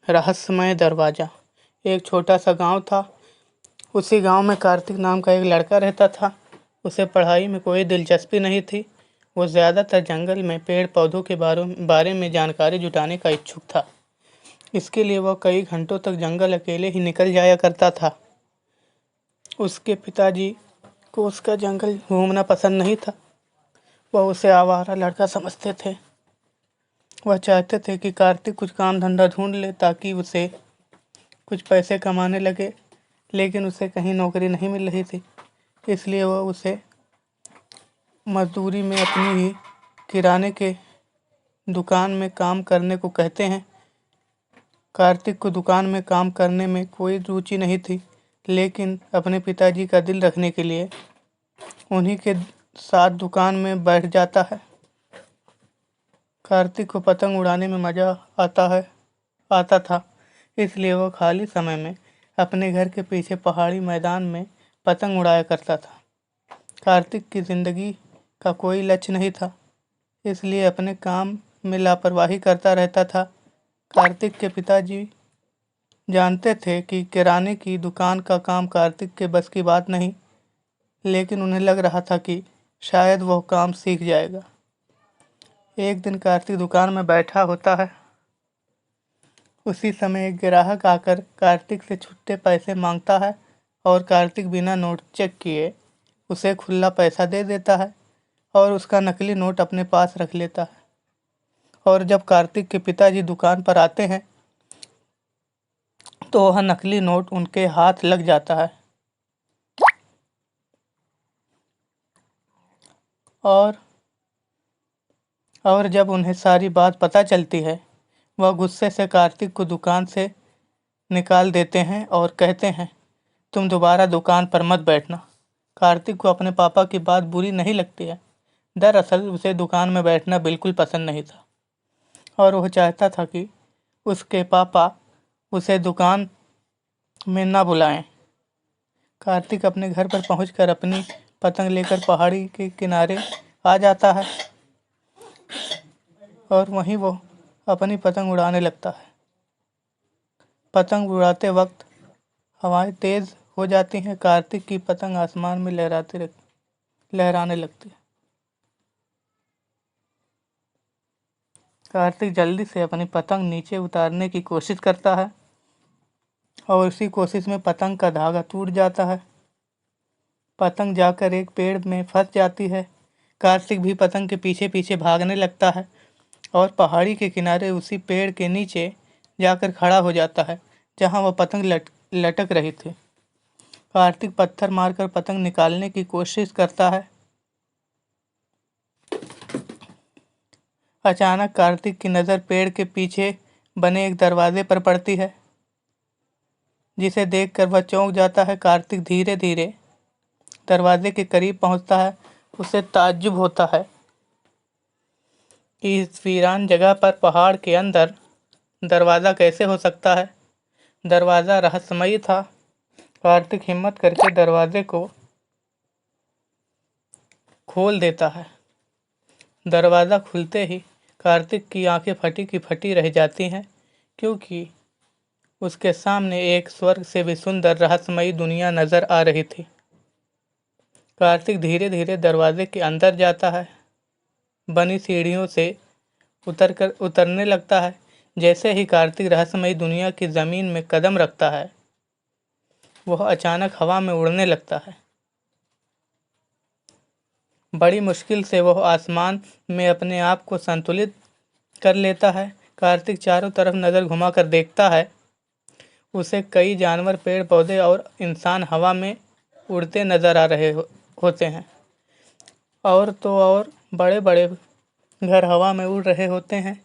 रहस्यमय दरवाज़ा। एक छोटा सा गांव था। उसी गांव में कार्तिक नाम का एक लड़का रहता था। उसे पढ़ाई में कोई दिलचस्पी नहीं थी। वो ज़्यादातर जंगल में पेड़ पौधों के बारे में जानकारी जुटाने का इच्छुक था। इसके लिए वह कई घंटों तक जंगल अकेले ही निकल जाया करता था। उसके पिताजी को उसका जंगल घूमना पसंद नहीं था। वह उसे आवारा लड़का समझते थे। वह चाहते थे कि कार्तिक कुछ काम धंधा ढूंढ ले ताकि उसे कुछ पैसे कमाने लगे, लेकिन उसे कहीं नौकरी नहीं मिल रही थी। इसलिए वह उसे मजदूरी में अपनी ही किराने के दुकान में काम करने को कहते हैं। कार्तिक को दुकान में काम करने में कोई रुचि नहीं थी, लेकिन अपने पिताजी का दिल रखने के लिए उन्हीं के साथ दुकान में बैठ जाता है। कार्तिक को पतंग उड़ाने में मज़ा आता था, इसलिए वह खाली समय में अपने घर के पीछे पहाड़ी मैदान में पतंग उड़ाया करता था। कार्तिक की ज़िंदगी का कोई लक्ष्य नहीं था, इसलिए अपने काम में लापरवाही करता रहता था। कार्तिक के पिताजी जानते थे कि किराने की दुकान का काम कार्तिक के बस की बात नहीं, लेकिन उन्हें लग रहा था कि शायद वह काम सीख जाएगा। एक दिन कार्तिक दुकान में बैठा होता है। उसी समय एक ग्राहक आकर कार्तिक से छुट्टे पैसे मांगता है और कार्तिक बिना नोट चेक किए उसे खुला पैसा दे देता है और उसका नकली नोट अपने पास रख लेता है। और जब कार्तिक के पिताजी दुकान पर आते हैं तो वह नकली नोट उनके हाथ लग जाता है और जब उन्हें सारी बात पता चलती है, वह गुस्से से कार्तिक को दुकान से निकाल देते हैं और कहते हैं, तुम दोबारा दुकान पर मत बैठना। कार्तिक को अपने पापा की बात बुरी नहीं लगती है। दरअसल उसे दुकान में बैठना बिल्कुल पसंद नहीं था और वह चाहता था कि उसके पापा उसे दुकान में न बुलाएं। कार्तिक अपने घर पर पहुंचकर अपनी पतंग लेकर पहाड़ी के किनारे आ जाता है और वहीं वो अपनी पतंग उड़ाने लगता है। पतंग उड़ाते वक्त हवाएं तेज हो जाती हैं। कार्तिक की पतंग आसमान में लहराने लगती है। कार्तिक जल्दी से अपनी पतंग नीचे उतारने की कोशिश करता है और उसी कोशिश में पतंग का धागा टूट जाता है। पतंग जाकर एक पेड़ में फंस जाती है। कार्तिक भी पतंग के पीछे पीछे भागने लगता है और पहाड़ी के किनारे उसी पेड़ के नीचे जाकर खड़ा हो जाता है जहां वह पतंग लटक रही थी। कार्तिक पत्थर मारकर पतंग निकालने की कोशिश करता है। अचानक कार्तिक की नज़र पेड़ के पीछे बने एक दरवाजे पर पड़ती है, जिसे देखकर वह चौंक जाता है। कार्तिक धीरे धीरे दरवाजे के करीब पहुंचता है। उसे ताज्जुब होता है कि इस वीरान जगह पर पहाड़ के अंदर दरवाज़ा कैसे हो सकता है। दरवाज़ा रहस्यमयी था। कार्तिक हिम्मत करके दरवाजे को खोल देता है। दरवाज़ा खुलते ही कार्तिक की आंखें फटी की फटी रह जाती हैं, क्योंकि उसके सामने एक स्वर्ग से भी सुंदर रहस्यमयी दुनिया नजर आ रही थी। कार्तिक धीरे धीरे दरवाजे के अंदर जाता है। बनी सीढ़ियों से उतरने लगता है। जैसे ही कार्तिक रहस्यमयी दुनिया की ज़मीन में कदम रखता है, वह अचानक हवा में उड़ने लगता है। बड़ी मुश्किल से वह आसमान में अपने आप को संतुलित कर लेता है। कार्तिक चारों तरफ नज़र घुमाकर देखता है। उसे कई जानवर, पेड़ पौधे और इंसान हवा में उड़ते नजर आ रहे होते हैं। और तो और बड़े बड़े घर हवा में उड़ रहे होते हैं,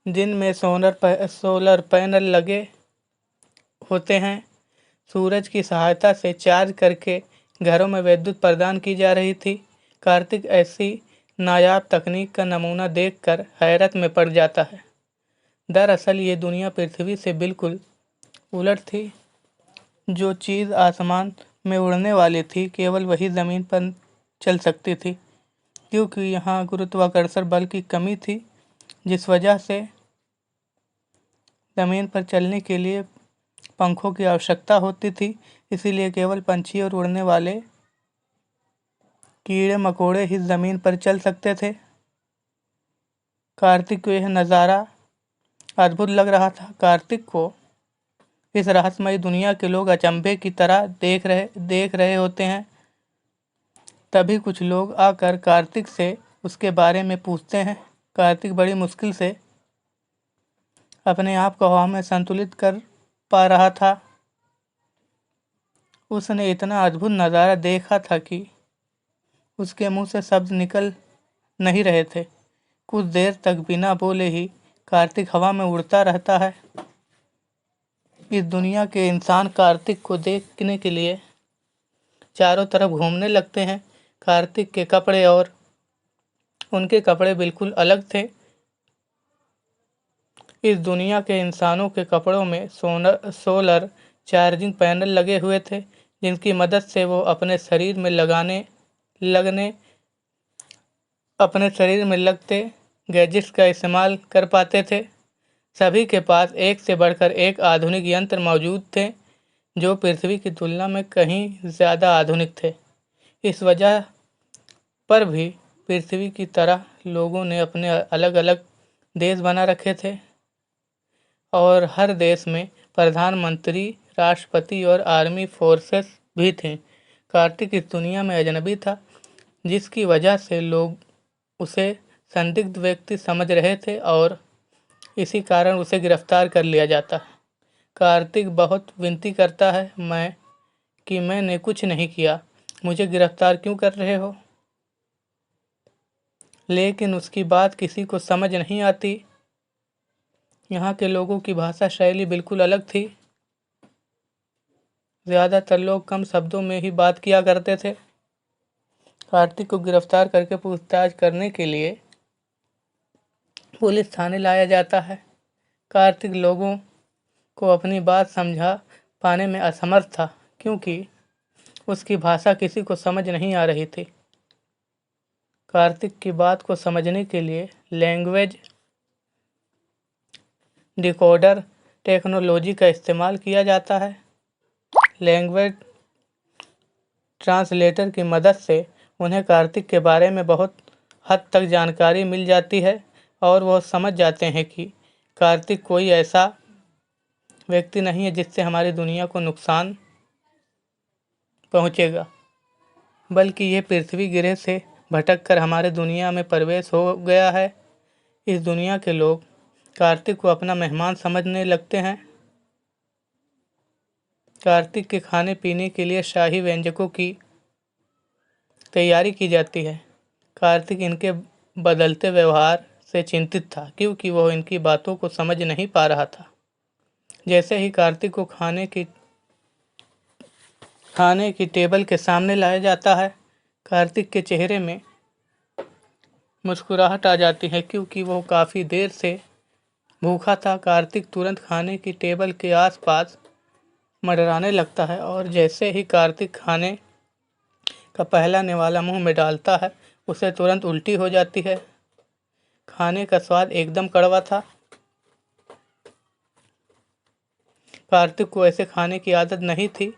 जिनमें सोलर पैनल लगे होते हैं। सूरज की सहायता से चार्ज करके घरों में विद्युत प्रदान की जा रही थी। कार्तिक ऐसी नायाब तकनीक का नमूना देखकर हैरत में पड़ जाता है। दरअसल ये दुनिया पृथ्वी से बिल्कुल उलट थी। जो चीज़ आसमान में उड़ने वाली थी, केवल वही ज़मीन पर चल सकती थी, क्योंकि यहाँ गुरुत्वाकर्षण बल की कमी थी, जिस वजह से ज़मीन पर चलने के लिए पंखों की आवश्यकता होती थी, इसीलिए केवल पंछी और उड़ने वाले कीड़े मकोड़े ही ज़मीन पर चल सकते थे। कार्तिक को यह नज़ारा अद्भुत लग रहा था। कार्तिक को इस रहस्यमयी दुनिया के लोग अचंभे की तरह देख रहे होते हैं। तभी कुछ लोग आकर कार्तिक से उसके बारे में पूछते हैं। कार्तिक बड़ी मुश्किल से अपने आप को हवा में संतुलित कर पा रहा था। उसने इतना अद्भुत नज़ारा देखा था कि उसके मुंह से शब्द निकल नहीं रहे थे। कुछ देर तक बिना बोले ही कार्तिक हवा में उड़ता रहता है। इस दुनिया के इंसान कार्तिक को देखने के लिए चारों तरफ घूमने लगते हैं। कार्तिक के कपड़े और उनके कपड़े बिल्कुल अलग थे। इस दुनिया के इंसानों के कपड़ों में सोलर चार्जिंग पैनल लगे हुए थे, जिनकी मदद से वो अपने शरीर में लगते गैजेट्स का इस्तेमाल कर पाते थे। सभी के पास एक से बढ़कर एक आधुनिक यंत्र मौजूद थे, जो पृथ्वी की तुलना में कहीं ज़्यादा आधुनिक थे। इस वजह पर भी पृथ्वी की तरह लोगों ने अपने अलग अलग देश बना रखे थे और हर देश में प्रधानमंत्री, राष्ट्रपति और आर्मी फोर्सेस भी थे। कार्तिक इस दुनिया में अजनबी था, जिसकी वजह से लोग उसे संदिग्ध व्यक्ति समझ रहे थे और इसी कारण उसे गिरफ्तार कर लिया जाता है। कार्तिक बहुत विनती करता है मैंने कुछ नहीं किया, मुझे गिरफ्तार क्यों कर रहे हो? लेकिन उसकी बात किसी को समझ नहीं आती। यहाँ के लोगों की भाषा शैली बिल्कुल अलग थी। ज़्यादातर लोग कम शब्दों में ही बात किया करते थे। कार्तिक को गिरफ्तार करके पूछताछ करने के लिए पुलिस थाने लाया जाता है। कार्तिक लोगों को अपनी बात समझा पाने में असमर्थ था, क्योंकि उसकी भाषा किसी को समझ नहीं आ रही थी। कार्तिक की बात को समझने के लिए लैंग्वेज डिकोडर टेक्नोलॉजी का इस्तेमाल किया जाता है। लैंग्वेज ट्रांसलेटर की मदद से उन्हें कार्तिक के बारे में बहुत हद तक जानकारी मिल जाती है और वह समझ जाते हैं कि कार्तिक कोई ऐसा व्यक्ति नहीं है जिससे हमारी दुनिया को नुकसान पहुंचेगा, बल्कि ये पृथ्वी गिरह से भटक कर हमारे दुनिया में प्रवेश हो गया है। इस दुनिया के लोग कार्तिक को अपना मेहमान समझने लगते हैं। कार्तिक के खाने पीने के लिए शाही व्यंजकों की तैयारी की जाती है। कार्तिक इनके बदलते व्यवहार से चिंतित था, क्योंकि वह इनकी बातों को समझ नहीं पा रहा था। जैसे ही कार्तिक को खाने की टेबल के सामने लाया जाता है, कार्तिक के चेहरे में मुस्कुराहट आ जाती है, क्योंकि वह काफ़ी देर से भूखा था। कार्तिक तुरंत खाने की टेबल के आसपास मंडराने लगता है और जैसे ही कार्तिक खाने का पहला निवाला मुंह में डालता है, उसे तुरंत उल्टी हो जाती है। खाने का स्वाद एकदम कड़वा था। कार्तिक को ऐसे खाने की आदत नहीं थी।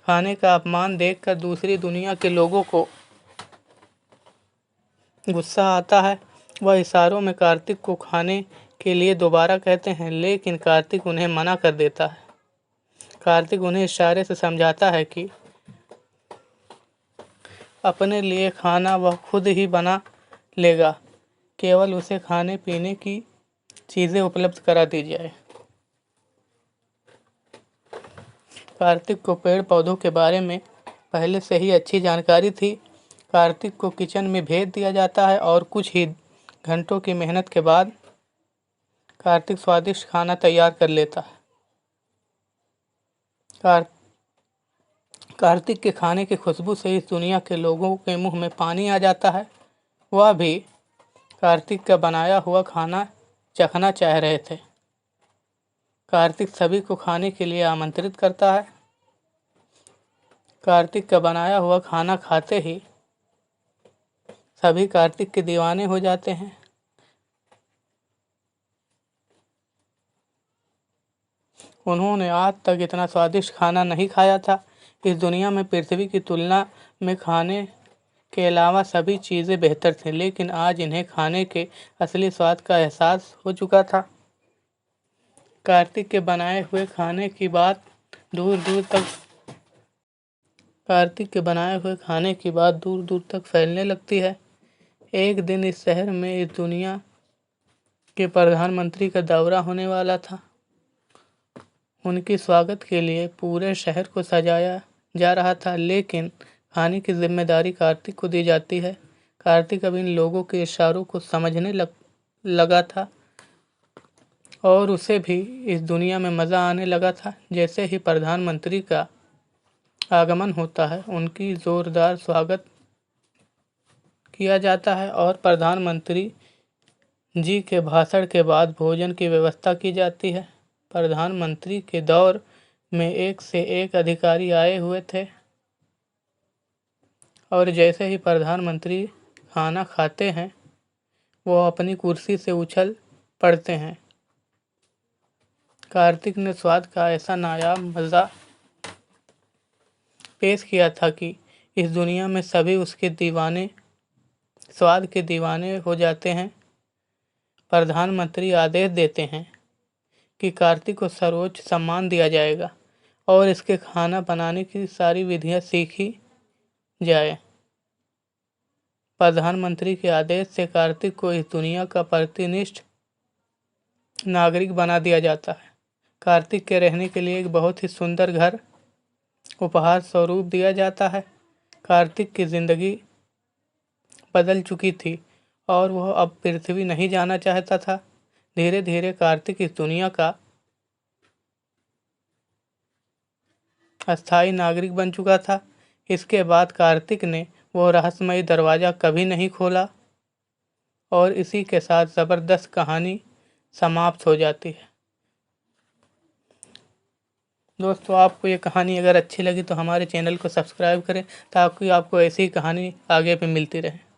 खाने का अपमान देखकर दूसरी दुनिया के लोगों को गुस्सा आता है। वह इशारों में कार्तिक को खाने के लिए दोबारा कहते हैं, लेकिन कार्तिक उन्हें मना कर देता है। कार्तिक उन्हें इशारे से समझाता है कि अपने लिए खाना वह खुद ही बना लेगा, केवल उसे खाने पीने की चीज़ें उपलब्ध करा दी जाए। कार्तिक को पेड़ पौधों के बारे में पहले से ही अच्छी जानकारी थी। कार्तिक को किचन में भेज दिया जाता है और कुछ ही घंटों की मेहनत के बाद कार्तिक स्वादिष्ट खाना तैयार कर लेता है। कार्तिक के खाने की खुशबू से इस दुनिया के लोगों के मुंह में पानी आ जाता है। वह भी कार्तिक का बनाया हुआ खाना चखना चाह रहे थे। कार्तिक सभी को खाने के लिए आमंत्रित करता है। कार्तिक का बनाया हुआ खाना खाते ही सभी कार्तिक के दीवाने हो जाते हैं। उन्होंने आज तक इतना स्वादिष्ट खाना नहीं खाया था। इस दुनिया में पृथ्वी की तुलना में खाने के अलावा सभी चीज़ें बेहतर थीं, लेकिन आज इन्हें खाने के असली स्वाद का एहसास हो चुका था। कार्तिक के बनाए हुए खाने की बात दूर दूर तक कार्तिक के बनाए हुए खाने की बात दूर दूर तक फैलने लगती है। एक दिन इस शहर में इस दुनिया के प्रधानमंत्री का दौरा होने वाला था। उनके स्वागत के लिए पूरे शहर को सजाया जा रहा था, लेकिन खाने की जिम्मेदारी कार्तिक को दी जाती है। कार्तिक अब इन लोगों के इशारों को समझने लगा था और उसे भी इस दुनिया में मज़ा आने लगा था। जैसे ही प्रधानमंत्री का आगमन होता है, उनकी जोरदार स्वागत किया जाता है और प्रधानमंत्री जी के भाषण के बाद भोजन की व्यवस्था की जाती है। प्रधानमंत्री के दौर में एक से एक अधिकारी आए हुए थे और जैसे ही प्रधानमंत्री खाना खाते हैं, वो अपनी कुर्सी से उछल पड़ते हैं। कार्तिक ने स्वाद का ऐसा नायाब मज़ा पेश किया था कि इस दुनिया में सभी उसके स्वाद के दीवाने हो जाते हैं। प्रधानमंत्री आदेश देते हैं कि कार्तिक को सर्वोच्च सम्मान दिया जाएगा और इसके खाना बनाने की सारी विधियां सीखी जाए। प्रधानमंत्री के आदेश से कार्तिक को इस दुनिया का प्रतिनिष्ठ नागरिक बना दिया जाता है। कार्तिक के रहने के लिए एक बहुत ही सुंदर घर उपहार स्वरूप दिया जाता है। कार्तिक की जिंदगी बदल चुकी थी और वह अब पृथ्वी नहीं जाना चाहता था। धीरे धीरे कार्तिक इस दुनिया का अस्थायी नागरिक बन चुका था। इसके बाद कार्तिक ने वो रहस्यमयी दरवाज़ा कभी नहीं खोला और इसी के साथ ज़बरदस्त कहानी समाप्त हो जाती है। दोस्तों, आपको ये कहानी अगर अच्छी लगी तो हमारे चैनल को सब्सक्राइब करें ताकि आपको ऐसी कहानी आगे भी मिलती रहे।